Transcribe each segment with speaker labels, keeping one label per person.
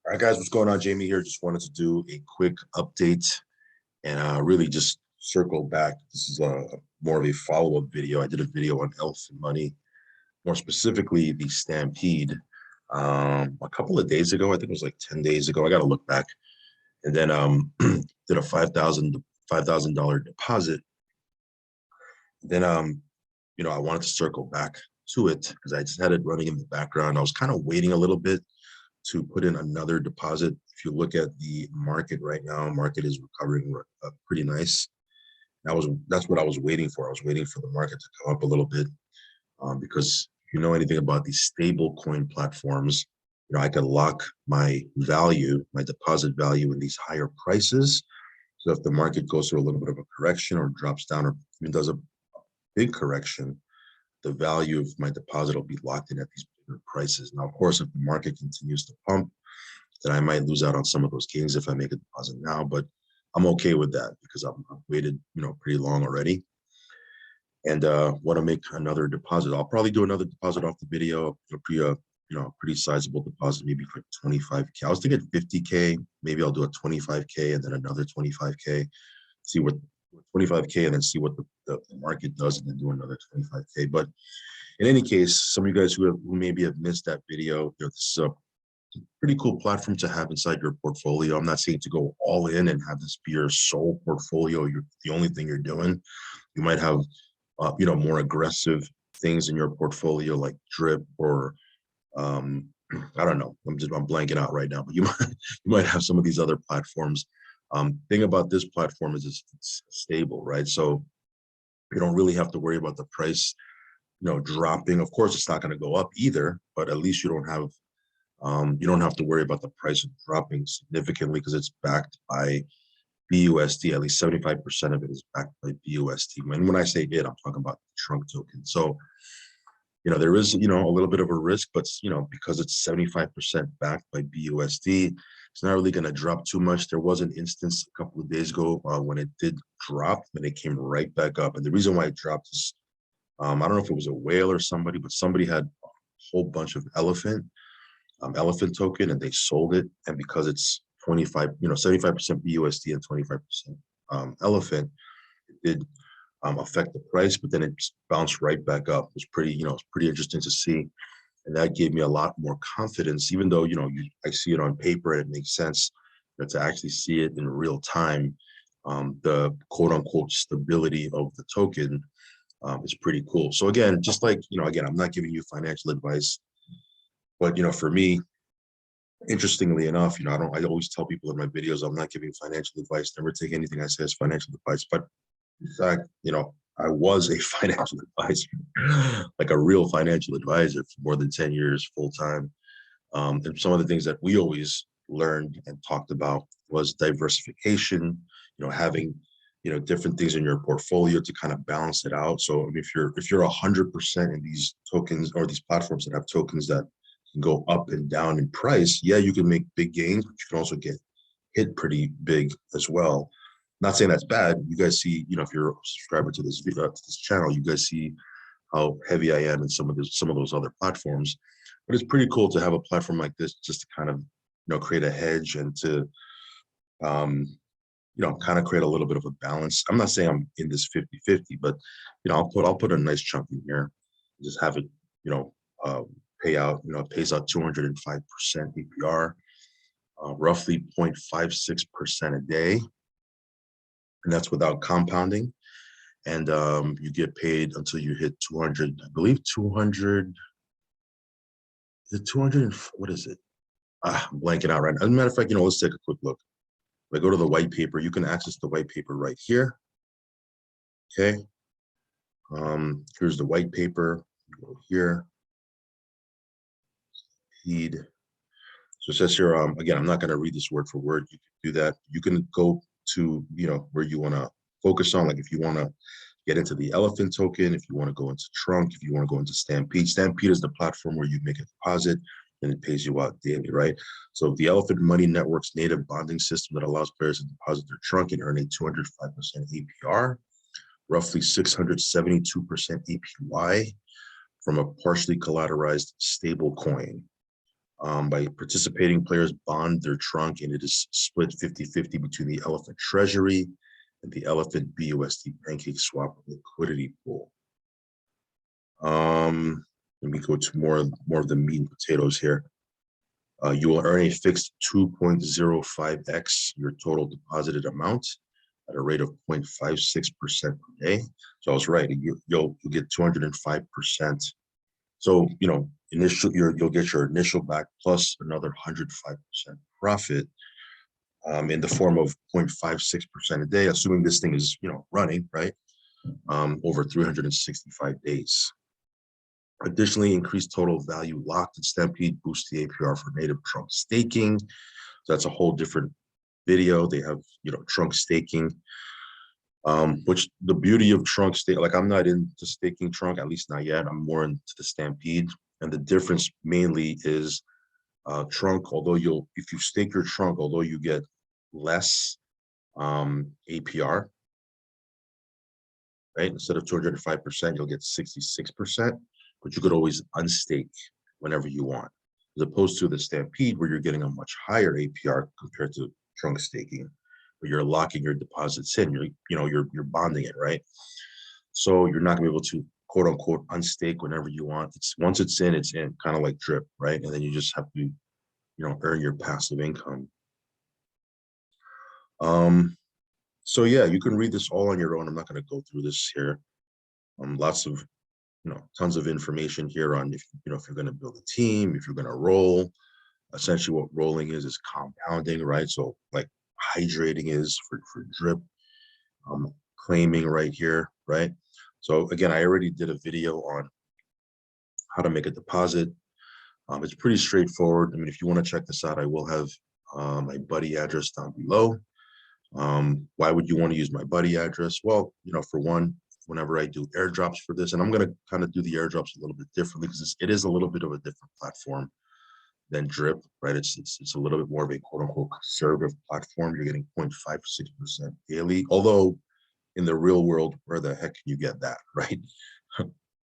Speaker 1: All right, guys, what's going on? Jamie here. Just wanted to do a quick update and really just circle back. This is more of a follow-up video. I did a video on Elephant Money, more specifically the Stampede, a couple of days ago. I think it was like 10 days ago. I got to look back. And then did a $5,000 deposit. Then, I wanted to circle back to it because I just had it running in the background. I was kind of waiting a little bit to put in another deposit. If you look at the market right now, market is recovering pretty nice. That's what I was waiting for. I was waiting for the market to come up a little bit because if you know anything about these stable coin platforms, I could lock my value, my deposit value in these higher prices. So if the market goes through a little bit of a correction or drops down or even does a big correction, the value of my deposit will be locked in at these bigger prices. Now, of course, if the market continues to pump, then I might lose out on some of those gains if I make a deposit now, but I'm okay with that because I've waited, pretty long already. And want to make another deposit. I'll probably do another deposit off the video, pretty sizable deposit, maybe for 25K. I was thinking 50K, maybe I'll do a 25K and then another 25K, see what 25K and then see what the market does and then do another 25K. But in any case, some of you guys who maybe have missed that video, this is a pretty cool platform to have inside your portfolio. I'm not saying to go all in and have this be your sole portfolio. You're the only thing you're doing. You might have, more aggressive things in your portfolio like drip or I don't know. I'm blanking out right now, but you might have some of these other platforms. Thing about this platform is it's stable, right? So you don't really have to worry about the price, dropping. Of course, it's not going to go up either, but at least you don't have to worry about the price dropping significantly because it's backed by BUSD. At least 75% of it is backed by BUSD. When I say it, I'm talking about the trunk token. So there is, a little bit of a risk, but, because it's 75% backed by BUSD, it's not really going to drop too much. There was an instance a couple of days ago when it did drop, and it came right back up. And the reason why it dropped is, I don't know if it was a whale or somebody, but somebody had a whole bunch of elephant token and they sold it. And because it's 75% BUSD and 25% elephant, it did affect the price, but then it bounced right back up. It was pretty interesting to see. And that gave me a lot more confidence, even though, I see it on paper and it makes sense, but to actually see it in real time, the quote unquote stability of the token is pretty cool. So again, just like, again, I'm not giving you financial advice, but, for me, interestingly enough, I always tell people in my videos, I'm not giving financial advice, never take anything I say as financial advice, but in fact, I was a financial advisor, like a real financial advisor for more than 10 years full time. And some of the things that we always learned and talked about was diversification, having, different things in your portfolio to kind of balance it out. So if you're 100% in these tokens or these platforms that have tokens that can go up and down in price, yeah, you can make big gains, but you can also get hit pretty big as well. Not saying that's bad. You guys see, if you're a subscriber to this video, to this channel, you guys see how heavy I am in some of those other platforms. But it's pretty cool to have a platform like this just to kind of, create a hedge and to, kind of create a little bit of a balance. I'm not saying I'm in this 50-50, but, I'll put a nice chunk in here and just have it, pay out, it pays out 205% APR, roughly 0.56% a day. And that's without compounding. And you get paid until you hit 200, I believe 200, is it 200, what is it? I'm blanking out right now. As a matter of fact, let's take a quick look. If I go to the white paper, you can access the white paper right here. Okay. Here's the white paper, go here. Feed. So it says here, again, I'm not going to read this word for word. You can do that. You can go to, where you want to focus on, like if you want to get into the elephant token, if you want to go into trunk, if you want to go into Stampede. Stampede is the platform where you make a deposit and it pays you out daily, right? So the Elephant Money Network's native bonding system that allows players to deposit their trunk and earn a 205% APR, roughly 672% APY from a partially collateralized stable coin. By participating, players bond their trunk, and it is split 50-50 between the Elephant Treasury and the Elephant BUSD Pancake Swap liquidity pool. Let me go to more of the meat and potatoes here. You will earn a fixed 2.05x your total deposited amount at a rate of 0.56% per day. So I was right. You'll get 205%. So you'll get your initial back plus another 105% profit in the form of 0.56% a day, assuming this thing is running right over 365 days. Additionally, increased total value locked in Stampede boosts the APR for native trunk staking. So that's a whole different video. They have trunk staking, which the beauty of trunk stake, like I'm not into staking trunk, at least not yet. I'm more into the Stampede, and the difference mainly is trunk. Although if you stake your trunk, although you get less APR, right? Instead of 205%, you'll get 66%. But you could always unstake whenever you want, as opposed to the Stampede where you're getting a much higher APR compared to trunk staking, where you're locking your deposits in, you're bonding it, right? So you're not gonna be able to quote unquote unstake whenever you want. Once it's in, kind of like drip, right? And then you just have to, earn your passive income. So yeah, you can read this all on your own. I'm not gonna go through this here. Lots of tons of information here on if you're going to build a team, if you're going to roll. Essentially what rolling is compounding, right? So like hydrating is for drip, claiming right here, right? So again, I already did a video on how to make a deposit. It's pretty straightforward. I mean, if you want to check this out, I will have my buddy address down below. Why would you want to use my buddy address? Well, for one, whenever I do airdrops for this, and I'm going to kind of do the airdrops a little bit differently because it is a little bit of a different platform than Drip, right? It's a little bit more of a quote unquote conservative platform. You're getting 0.56% daily, although in the real world, where the heck can you get that, right?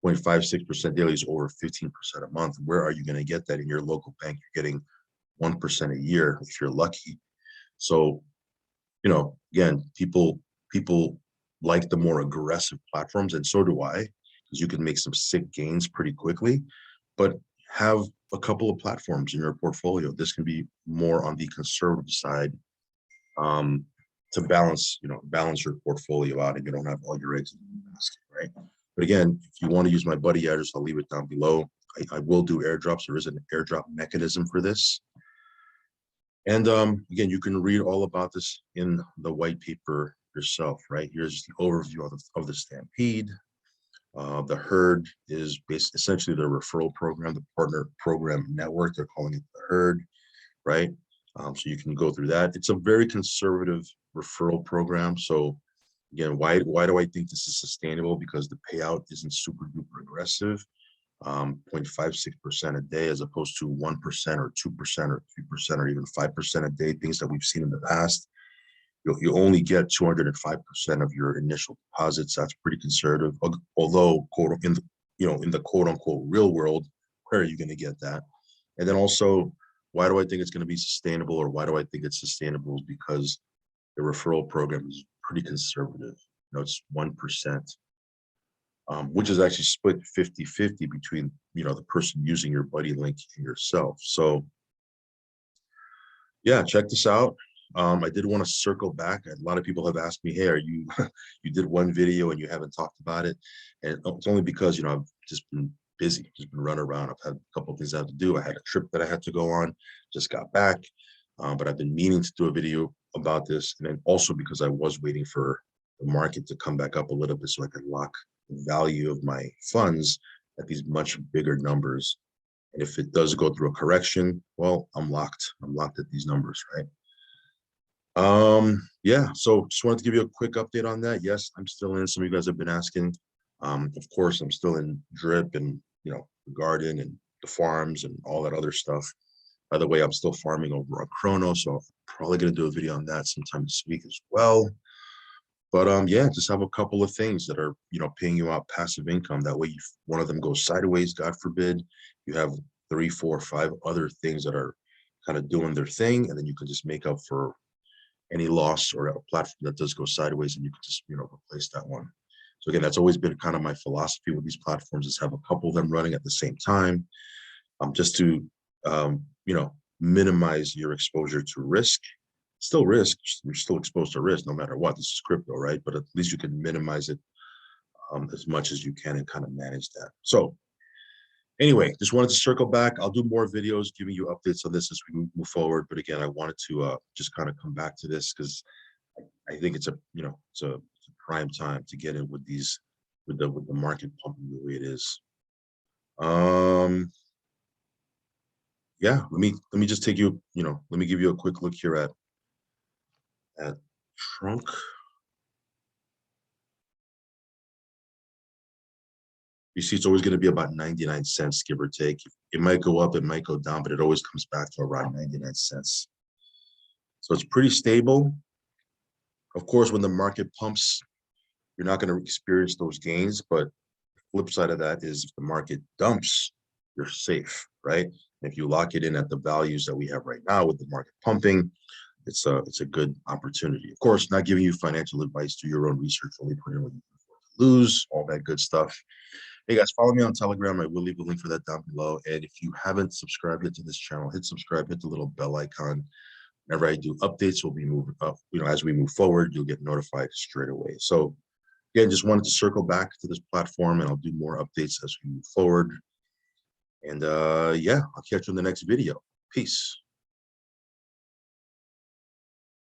Speaker 1: 0.56% daily is over 15% a month. Where are you going to get that? In your local bank, you're getting 1% a year if you're lucky. So, again, people like the more aggressive platforms, and so do I, because you can make some sick gains pretty quickly. But have a couple of platforms in your portfolio. This can be more on the conservative side to balance your portfolio out, and you don't have all your eggs in the basket, right? But again, if you want to use my buddy address, I'll leave it down below. I will do airdrops. There is an airdrop mechanism for this. And again, you can read all about this in the white paper yourself, right? Here's the overview of the Stampede. The herd is essentially the referral program, the partner program network. They're calling it the herd, right? So you can go through that. It's a very conservative referral program. So again, why do I think this is sustainable? Because the payout isn't super duper aggressive. 0.56% a day as opposed to 1% or 2% or 3% or even 5% a day, things that we've seen in the past. You only get 205% of your initial deposits. That's pretty conservative. Although, in the quote unquote real world, where are you going to get that? And then also, why do I think it's going to be sustainable, or why do I think it's sustainable? Is because the referral program is pretty conservative. It's 1%. Which is actually split 50-50 between the person using your buddy link and yourself. So yeah, check this out. I did want to circle back. A lot of people have asked me, hey, are you you did one video and you haven't talked about it? And it's only because I've just been busy, just been running around. I've had a couple of things I have to do. I had a trip that I had to go on, just got back, but I've been meaning to do a video about this. And then also because I was waiting for the market to come back up a little bit so I could lock the value of my funds at these much bigger numbers. And if it does go through a correction, well, I'm locked at these numbers, right? Yeah, so just wanted to give you a quick update on that. Yes, I'm still in. Some of you guys have been asking. Of course, I'm still in Drip and the garden and the farms and all that other stuff. By the way, I'm still farming over on Chrono, so I'm probably gonna do a video on that sometime this week as well. But yeah, just have a couple of things that are paying you out passive income. That way, if one of them goes sideways, God forbid, you have three, four, five other things that are kind of doing their thing, and then you can just make up for any loss or a platform that does go sideways, and you can just replace that one. So again, that's always been kind of my philosophy with these platforms, is have a couple of them running at the same time, just to minimize your exposure to risk. Still risk, you're still exposed to risk no matter what. This is crypto, right? But at least you can minimize it as much as you can and kind of manage that. So anyway, just wanted to circle back. I'll do more videos giving you updates on this as we move forward. But again, I wanted to just kind of come back to this because I think it's a prime time to get in with these with the market pumping the way it is. Yeah, let me just take you, let me give you a quick look here at trunk. You see, it's always going to be about 99 cents, give or take. It might go up, it might go down, but it always comes back to around 99 cents. So it's pretty stable. Of course, when the market pumps, you're not going to experience those gains, but the flip side of that is if the market dumps, you're safe, right? And if you lock it in at the values that we have right now with the market pumping, it's a good opportunity. Of course, not giving you financial advice, do your own research, only put in what you can lose, all that good stuff. Hey guys, follow me on Telegram. I will leave a link for that down below. And if you haven't subscribed yet to this channel, hit subscribe, hit the little bell icon. Whenever I do updates, we'll be moving up. As we move forward, you'll get notified straight away. So again, just wanted to circle back to this platform, and I'll do more updates as we move forward. And yeah, I'll catch you in the next video. Peace.